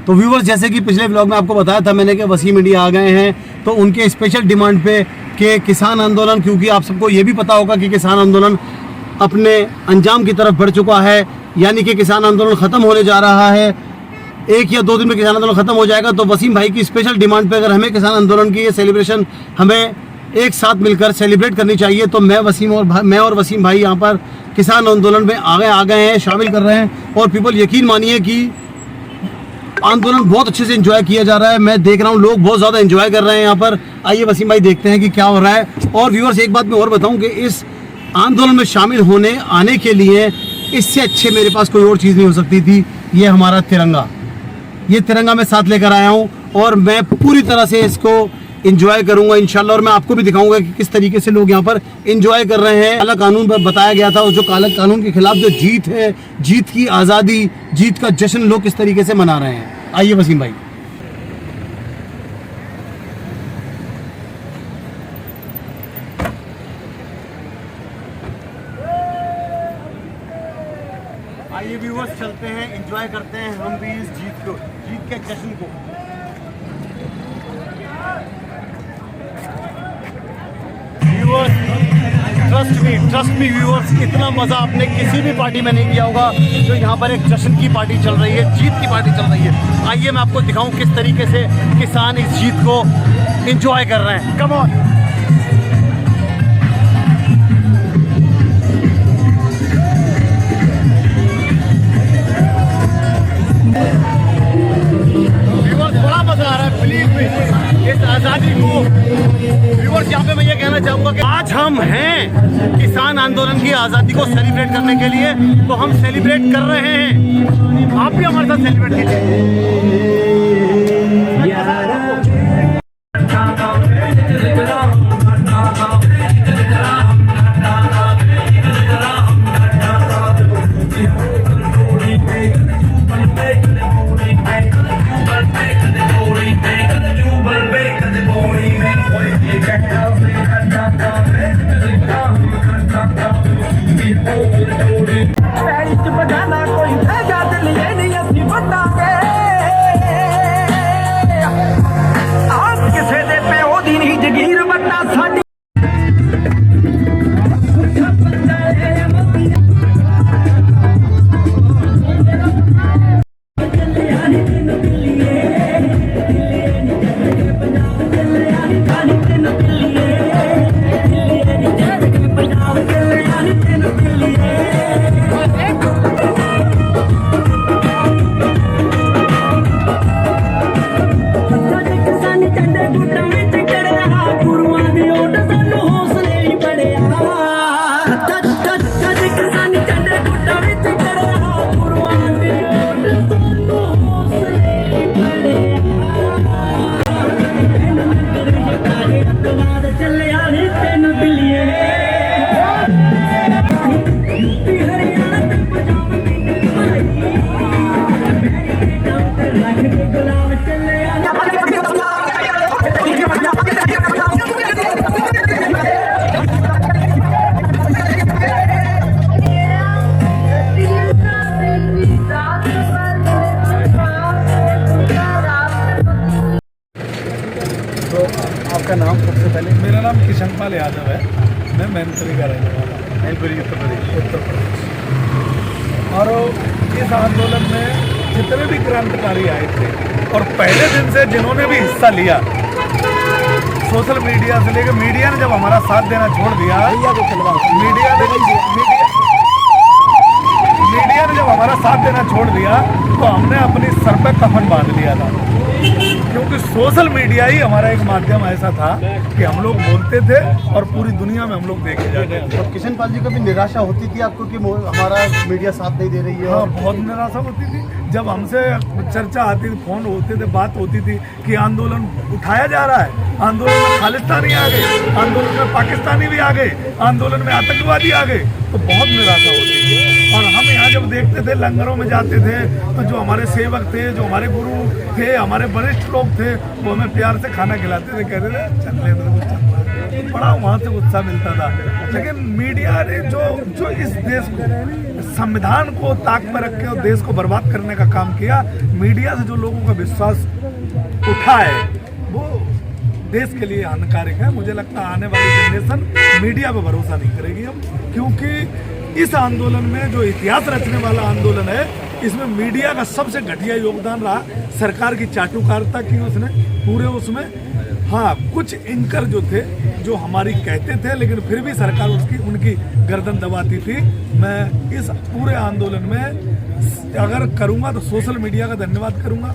तो व्यूवर्स, जैसे कि पिछले ब्लॉग में आपको बताया था मैंने कि वसीम इंडिया आ गए हैं, तो उनके स्पेशल डिमांड पे कि किसान आंदोलन, क्योंकि आप सबको ये भी पता होगा कि किसान आंदोलन अपने अंजाम की तरफ बढ़ चुका है, यानी कि किसान आंदोलन ख़त्म होने जा रहा है। 1 या 2 दिन में किसान आंदोलन ख़त्म हो जाएगा। तो वसीम भाई की स्पेशल डिमांड पे अगर हमें किसान आंदोलन की ये सेलिब्रेशन हमें एक साथ मिलकर सेलिब्रेट करनी चाहिए, तो मैं और वसीम भाई यहाँ पर किसान आंदोलन में आ गए हैं, शामिल कर रहे हैं। और पीपल, यकीन मानिए कि आंदोलन बहुत अच्छे से एंजॉय किया जा रहा है। मैं देख रहा हूँ लोग बहुत ज़्यादा एंजॉय कर रहे हैं यहाँ पर। आइए वसीम भाई देखते हैं कि क्या हो रहा है। और व्यूअर्स, एक बात मैं और बताऊँ कि इस आंदोलन में शामिल आने के लिए इससे अच्छे मेरे पास कोई और चीज़ नहीं हो सकती थी। ये हमारा तिरंगा, ये तिरंगा मैं साथ लेकर आया हूँ और मैं पूरी तरह से इसको एंजॉय करूंगा इंशाल्लाह। और मैं आपको भी दिखाऊंगा कि किस तरीके से लोग यहाँ पर एंजॉय कर रहे हैं। काला कानून बताया गया था, और जो काला कानून के खिलाफ जो जीत है, जीत की आज़ादी, जीत का जश्न लोग किस तरीके से मना रहे हैं। आइए वसीम भाई। आइए व्यूअर्स, चलते हैं, एंजॉय करते हैं हम भी इस जीत को, जीत के जश्न को। ट्रस्ट मी व्यूअर्स, इतना मज़ा आपने किसी भी पार्टी में नहीं किया होगा जो यहाँ पर एक जश्न की पार्टी चल रही है, जीत की पार्टी चल रही है। आइए मैं आपको दिखाऊं किस तरीके से किसान इस जीत को एंजॉय कर रहे हैं। Come on. बड़ा मजा आ रहा है, बिलीव मी, इस आज़ादी को। व्यूअर्स, यहाँ पे मैं ये कहना चाहूँगा कि आज हम हैं किसान आंदोलन की आज़ादी को सेलिब्रेट करने के लिए, तो हम सेलिब्रेट कर रहे हैं। आप भी हमारे साथ सेलिब्रेट कीजिए। आपका नाम सबसे पहले? मेरा नाम किशन पाल यादव है, मैं मैनपुरी का रहने वाला हूँ, मैनपुरी उत्तर प्रदेश। और इस आंदोलन में जितने भी क्रांतिकारी आए थे और पहले दिन से जिन्होंने भी हिस्सा लिया, सोशल मीडिया से लेकर मीडिया ने जब हमारा साथ देना छोड़ दिया, मीडिया ने जब हमारा साथ देना छोड़ दिया, तो हमने अपनी सर पे कफन बांध लिया था। क्योंकि सोशल मीडिया ही हमारा एक माध्यम ऐसा था कि हम लोग बोलते थे और पूरी दुनिया में हम लोग देखे जाते थे। तो किशन पाल जी कभी निराशा होती थी आपको कि हमारा मीडिया साथ नहीं दे रही है? हाँ, बहुत निराशा होती थी जब हमसे चर्चा आती थी, फोन होते थे, बात होती थी कि आंदोलन उठाया जा रहा है, आंदोलन में खालिस्तानी आ गए, आंदोलन में पाकिस्तानी भी आ गए, आंदोलन में आतंकवादी आ गए, तो बहुत निराशा होती थी। और हम यहाँ जब देखते थे, लंगरों में जाते थे, तो जो हमारे सेवक थे, जो हमारे गुरु थे, हमारे वरिष्ठ लोग थे, वो हमें प्यार से खाना खिलाते थे, कहते थे चल ले तो बड़ा वहाँ से उत्साह मिलता था। लेकिन मीडिया ने जो इस देश को, संविधान को ताक पर रख के और देश को बर्बाद करने का काम किया, मीडिया से जो लोगों का विश्वास उठा है वो देश के लिए हानिकारक है। मुझे लगता है आने वाली जनरेशन मीडिया पर भरोसा नहीं करेगी अब, क्योंकि इस आंदोलन में जो इतिहास रचने वाला आंदोलन है, इसमें मीडिया का सबसे घटिया योगदान रहा। सरकार की चाटुकारिता की उसने पूरे उसमें, हाँ कुछ एंकर जो थे जो हमारी कहते थे, लेकिन फिर भी सरकार उनकी गर्दन दबाती थी। मैं इस पूरे आंदोलन में अगर करूँगा तो सोशल मीडिया का धन्यवाद करूँगा,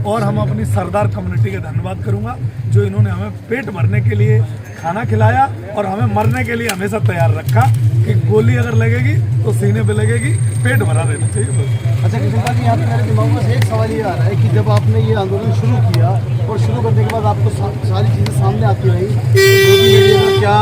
और हम अपनी सरदार कम्युनिटी का धन्यवाद करूँगा जो इन्होंने हमें पेट भरने के लिए खाना खिलाया और हमें मरने के लिए हमेशा तैयार रखा कि गोली अगर लगेगी तो सीने पे लगेगी, पेट भरा रहना चाहिए बस। अच्छा किशन पाल जी, यहाँ पे मेरे दिमाग में एक सवाल ये आ रहा है कि जब आपने ये आंदोलन शुरू किया और शुरू करने के बाद आपको सारी चीज़ें सामने आती रही, मीडिया का क्या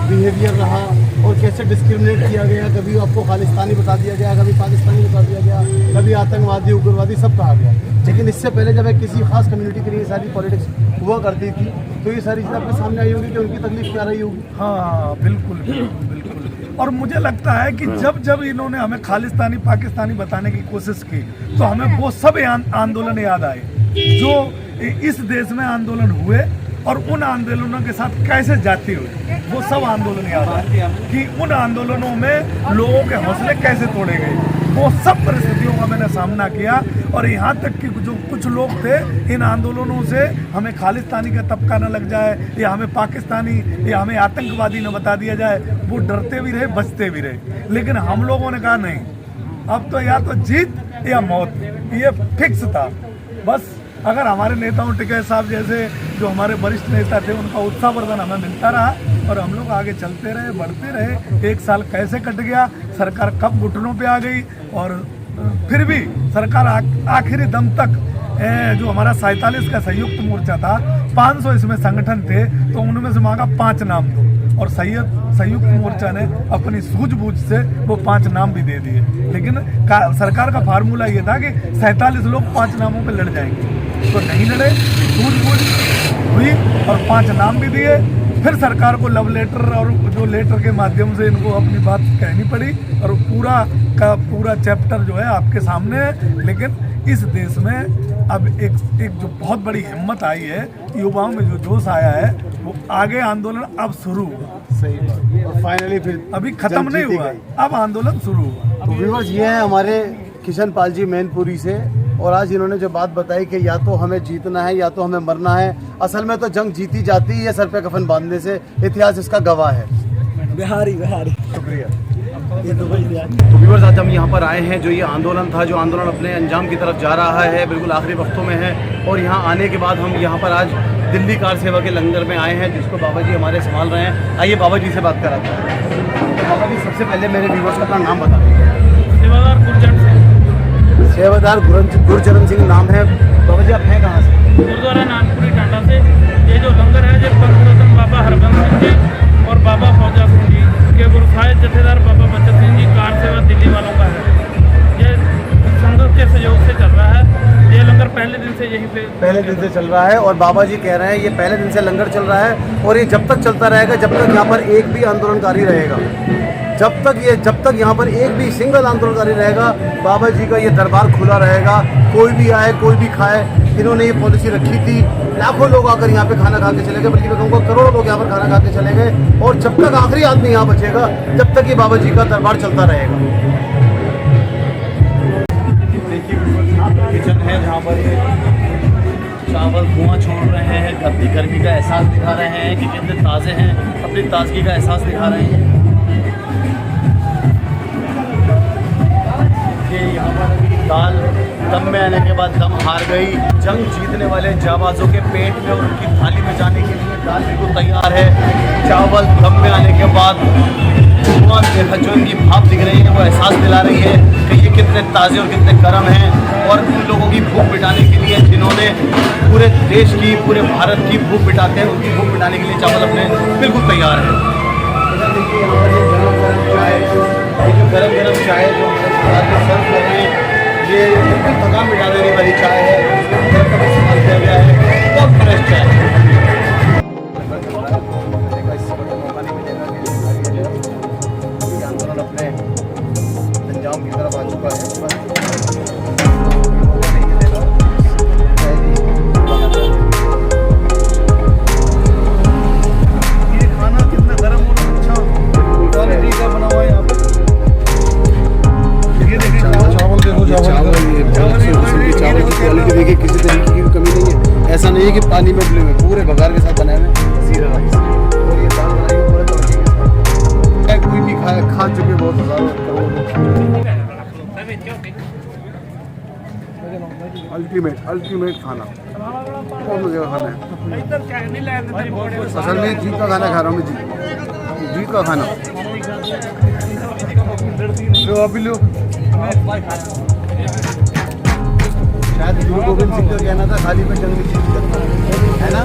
बिहेवियर रहा और कैसे डिस्क्रिमिनेट किया गया, कभी आपको खालिस्तानी बता दिया गया, कभी पाकिस्तानी बता दिया गया, कभी आतंकवादी उग्रवादी सब कहा गया। लेकिन इससे पहले जब एक किसी खास कम्युनिटी के लिए सारी पॉलिटिक्स हुआ करती थी, तो ये सारी चीज़ें आपके सामने आई होगी कि उनकी तकलीफ क्या रही होगी। हाँ बिल्कुल बिल्कुल बिल्कुल। और मुझे लगता है कि जब इन्होंने हमें खालिस्तानी पाकिस्तानी बताने की कोशिश की, तो हमें वो सब आंदोलन याद आए जो इस देश में आंदोलन हुए और उन आंदोलनों के साथ कैसे जाती हुई, वो सब आंदोलन याद आए कि उन आंदोलनों में लोगों के हौसले कैसे तोड़े गए। वो सब परिस्थितियों का मैंने सामना किया, और यहाँ तक कि जो कुछ लोग थे, इन आंदोलनों से हमें खालिस्तानी का तबका न लग जाए, या हमें पाकिस्तानी या हमें आतंकवादी न बता दिया जाए, वो डरते भी रहे, बचते भी रहे। लेकिन हम लोगों ने कहा नहीं, अब तो या तो जीत या मौत, ये फिक्स था बस। अगर हमारे नेताओं टिकैत साहब जैसे जो हमारे वरिष्ठ नेता थे, उनका उत्साहवर्धन हमें मिलता रहा और हम लोग आगे चलते रहे, बढ़ते रहे। एक साल कैसे कट गया, सरकार कब घुटनों पे आ गई, और फिर भी सरकार आखिरी दम तक जो हमारा 47 का संयुक्त मोर्चा था, 500 इसमें संगठन थे, तो उनमें से मांगा 5 नाम दो, और संयुक्त मोर्चा ने अपनी सूझबूझ से वो 5 नाम भी दे दिए। लेकिन सरकार का फार्मूला ये था कि 47 लोग 5 नामों पे लड़ जाएंगे, तो नहीं लड़े, सूझबूझ हुई और 5 नाम भी दिए। फिर सरकार को लव लेटर और जो लेटर के माध्यम से इनको अपनी बात कहनी पड़ी, और पूरा का पूरा चैप्टर जो है आपके सामने है। लेकिन इस देश में अब एक जो बहुत बड़ी हिम्मत आई है, युवाओं में जो जोश आया है, वो आगे आंदोलन अब शुरू हुआ। सही बात। और फाइनली फिर अभी खत्म नहीं हुआ, अब आंदोलन शुरू हुआ। तो व्यूअर्स, ये है हमारे किशन पाल जी मैनपुरी से, और आज इन्होंने जो बात बताई कि या तो हमें जीतना है या तो हमें मरना है। असल में तो जंग जीती जाती है सर पे कफन बांधने से, इतिहास इसका गवाह है। बिहारी शुक्रिया। तो व्यूअर्स, आज हम यहाँ पर आए हैं, जो ये आंदोलन था, जो आंदोलन अपने अंजाम की तरफ जा रहा है, बिल्कुल आखिरी वक्तों में है। और यहाँ आने के बाद हम यहाँ पर आज दिल्ली कार सेवा के लंगर में आए हैं, जिसको बाबा जी हमारे संभाल रहे हैं। आइए बाबा जी से बात कराते हैं। तो बाबा जी, सबसे पहले मेरे व्यूअर्स का अपना नाम बता दीजिए। सेवादार गुरचरण सिंह नाम है। बाबा जी, आप हैं कहाँ से? गुरुद्वारा नानपुरी टाटा से। ये जो लंगर है, ये परम बाबा हरबंस सिंह जी और बाबा फौजा सिंह जी के गुरु साहिब जथेदार बाबा बचत सिंह जी कार सेवा दिल्ली वालों का है। ये संघ के सहयोग से चल रहा है। ये लंगर पहले दिन से यहीं पे चल रहा है, और बाबा जी कह रहे हैं ये पहले दिन से लंगर चल रहा है, और ये जब तक चलता रहेगा, जब तक यहाँ पर एक भी आंदोलनकारी रहेगा, जब तक यहाँ पर एक भी सिंगल आंदोलनकारी रहेगा, बाबा जी का ये दरबार खुला रहेगा। कोई भी आए, कोई भी खाए। इन्होंने ये पॉलिसी रखी थी, लाखों लोग आकर यहाँ पे खाना खा के चले गए, बल्कि मैं कहूँगा करोड़ों लोग यहाँ पर खाना खा के चले गए। और जब तक आखिरी आदमी यहाँ बचेगा, जब तक ये बाबा जी का दरबार चलता रहेगा। किचन है जहाँ पर चावल धुआं छोड़ रहे हैं, गर्मी का एहसास दिखा रहे हैं कि कितने ताज़े हैं, अपनी ताजगी का एहसास दिखा रहे हैं। यहाँ पर दम में आने के बाद दम हार गई। जंग जीतने वाले जाबाजों के पेट में और उनकी थाली में जाने के लिए दाल बिल्कुल तैयार है। चावल दम में आने के बाद जो इनकी भाप दिख रही है वो एहसास दिला रही है कि ये कितने ताज़े और कितने गर्म हैं। और उन लोगों की भूख मिटाने के लिए जिन्होंने पूरे देश की, पूरे भारत की भूख मिटाते हैं, उनकी भूख मिटाने के लिए चावल अपने बिल्कुल तैयार है। देखिए यहाँ पर ये गरम चाय जो सर्व कर रहे हैं, ये बिल्कुल थकान मिटा देने वाली चाय है। इस्तेमाल किया गया है, बहुत फ्रेश चाय है। आंदोलन अपने अंजाम की तरफ आ चुका है। ये खाना कितना गर्म और अच्छा क्वालिटी का बना हुआ है यहाँ पे। ये देखिए चावल देखो, चावल की क्वालिटी देखिए, किसी तरीके की कमी नहीं है। ऐसा नहीं है कि पानी में डले हुए, पूरे बघार के साथ बनाए हुए जीरा राइस। और ये दाल बनाई हुई पूरे तड़के के साथ, कोई भी खा चुके बहुत हज़ारों करोड़ लोग। अल्टीमेट खाना, बहुत मजे का खाना है। असल में जीत का खाना खा रहा हूँ मैं, जीत का खाना। लो अभी लो। शायद गुरु गोविंद सिंह का कहना था, खाली पे जंग में जीत करना है ना।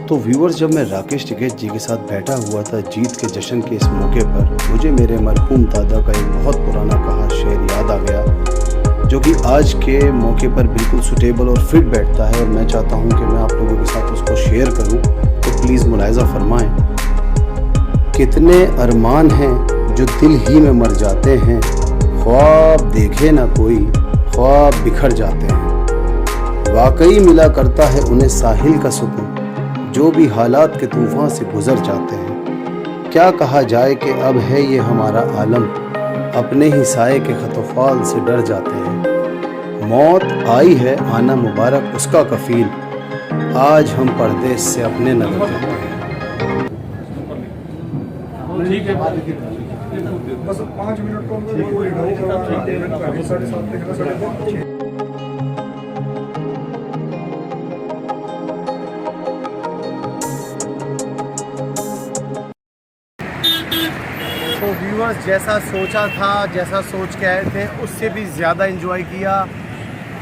तो व्यूअर्स, जब मैं राकेश टिकैत जी के साथ बैठा हुआ था जीत के जश्न के इस मौके पर, मुझे मेरे मरहूम दादा का एक बहुत पुराना कहा शेर याद आ गया, जो कि आज के मौके पर बिल्कुल सुटेबल और फिट बैठता है। और मैं चाहता हूं कि मैं आप लोगों के साथ उसको शेयर करूं, तो प्लीज़ मुलाहिज़ा फरमाएं। कितने अरमान हैं जो दिल ही में मर जाते हैं, ख्वाब देखे ना कोई, ख्वाब बिखर जाते हैं। वाकई मिला करता है उन्हें साहिल का सुकून, जो भी हालात के तूफान से गुजर जाते हैं। क्या कहा जाए कि अब है ये हमारा आलम, अपने ही साए के खतफाल से डर जाते हैं। मौत आई है आना मुबारक उसका कफील, आज हम परदेस से अपने नजर जाते हैं। बस 5 मिनट को तो व्यूअर्स, जैसा सोचा था, जैसा सोच के आए थे, उससे भी ज़्यादा एंजॉय किया।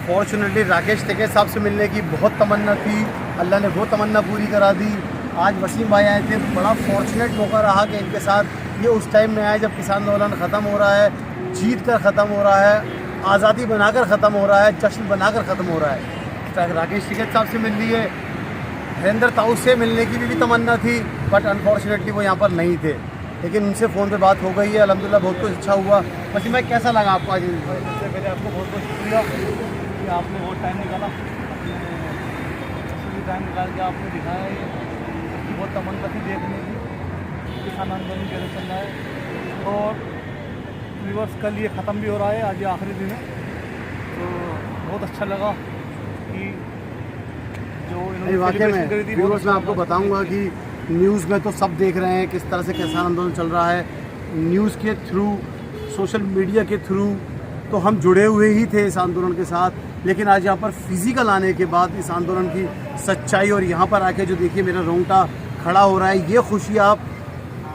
फॉर्चुनेटली राकेश टिकैत साहब से मिलने की बहुत तमन्ना थी, अल्लाह ने वो तमन्ना पूरी करा दी। आज वसीम भाई आए थे, बड़ा फॉर्चुनेट मौका रहा कि इनके साथ ये उस टाइम में आए जब किसान आंदोलन ख़त्म हो रहा है, जीत कर ख़त्म हो रहा है, आज़ादी बनाकर ख़त्म हो रहा है, जश्न बनाकर ख़त्म हो रहा है। तो राकेश टिकैत साहब से मिल लिए, हरिंदर ताऊ से मिलने की भी तमन्ना थी, बट अनफॉर्चुनेटली वो यहाँ पर नहीं थे। लेकिन उनसे फ़ोन पे बात हो गई है, अल्हम्दुलिल्लाह बहुत कुछ अच्छा हुआ। वसीम भाई, कैसा लगा आपको आज? सबसे पहले आपको बहुत बहुत शुक्रिया कि आपने बहुत टाइम निकाला, टाइम निकाल के आपने दिखाया। ये बहुत तमन्ना थी देखने की, किसान आंदोलन कैसे चल रहा है। और व्यूअर्स, कल ये ख़त्म भी हो रहा है, आज ये आखिरी दिन है, तो बहुत अच्छा लगा कि जो इन्होंने वाकई में व्यूअर्स, मैं आपको बताऊंगा कि न्यूज़ में तो सब देख रहे हैं किस तरह से किसान आंदोलन चल रहा है। न्यूज़ के थ्रू, सोशल मीडिया के थ्रू तो हम जुड़े हुए ही थे इस आंदोलन के साथ, लेकिन आज यहाँ पर फिज़िकल आने के बाद इस आंदोलन की सच्चाई और यहाँ पर आके जो देखिए मेरा रोंगटा खड़ा हो रहा है, ये खुशी आप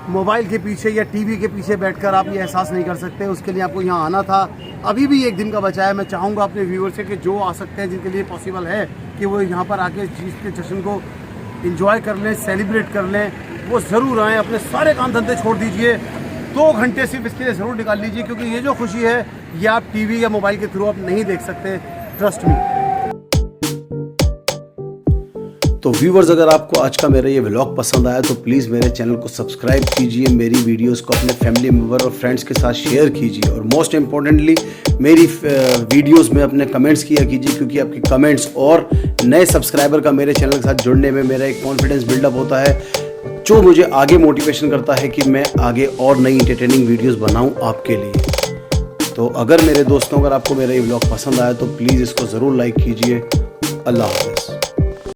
मोबाइल के पीछे या टीवी के पीछे बैठकर आप ये एहसास नहीं कर सकते। उसके लिए आपको यहाँ आना था। अभी भी एक दिन का बचा है। मैं चाहूँगा अपने व्यूअर्स से कि जो आ सकते हैं, जिनके लिए पॉसिबल है कि वो यहाँ पर आके जीत के जश्न को इंजॉय कर लें, सेलिब्रेट कर लें, वो ज़रूर आएँ। अपने सारे काम धंधे छोड़ दीजिए, 2 घंटे सिर्फ इसके लिए ज़रूर निकाल लीजिए, क्योंकि ये जो खुशी है ये आप टीवी या मोबाइल के थ्रू आप नहीं देख सकते, ट्रस्ट मी। तो व्यूवर्स, अगर आपको आज का मेरा ये व्लॉग पसंद आया तो प्लीज़ मेरे चैनल को सब्सक्राइब कीजिए, मेरी वीडियोस को अपने फैमिली मेम्बर और फ्रेंड्स के साथ शेयर कीजिए, और मोस्ट इम्पॉर्टेंटली मेरी वीडियोस में अपने कमेंट्स किया कीजिए, क्योंकि आपके कमेंट्स और नए सब्सक्राइबर का मेरे चैनल के साथ जुड़ने में मेरा एक कॉन्फिडेंस बिल्डअप होता है, जो मुझे आगे मोटिवेशन करता है कि मैं आगे और नई इंटरटेनिंग वीडियोज़ बनाऊँ आपके लिए। तो अगर मेरे दोस्तों, अगर आपको मेरा ये व्लॉग पसंद आया तो प्लीज़ इसको ज़रूर लाइक कीजिए। अल्लाह हाफ़िज़।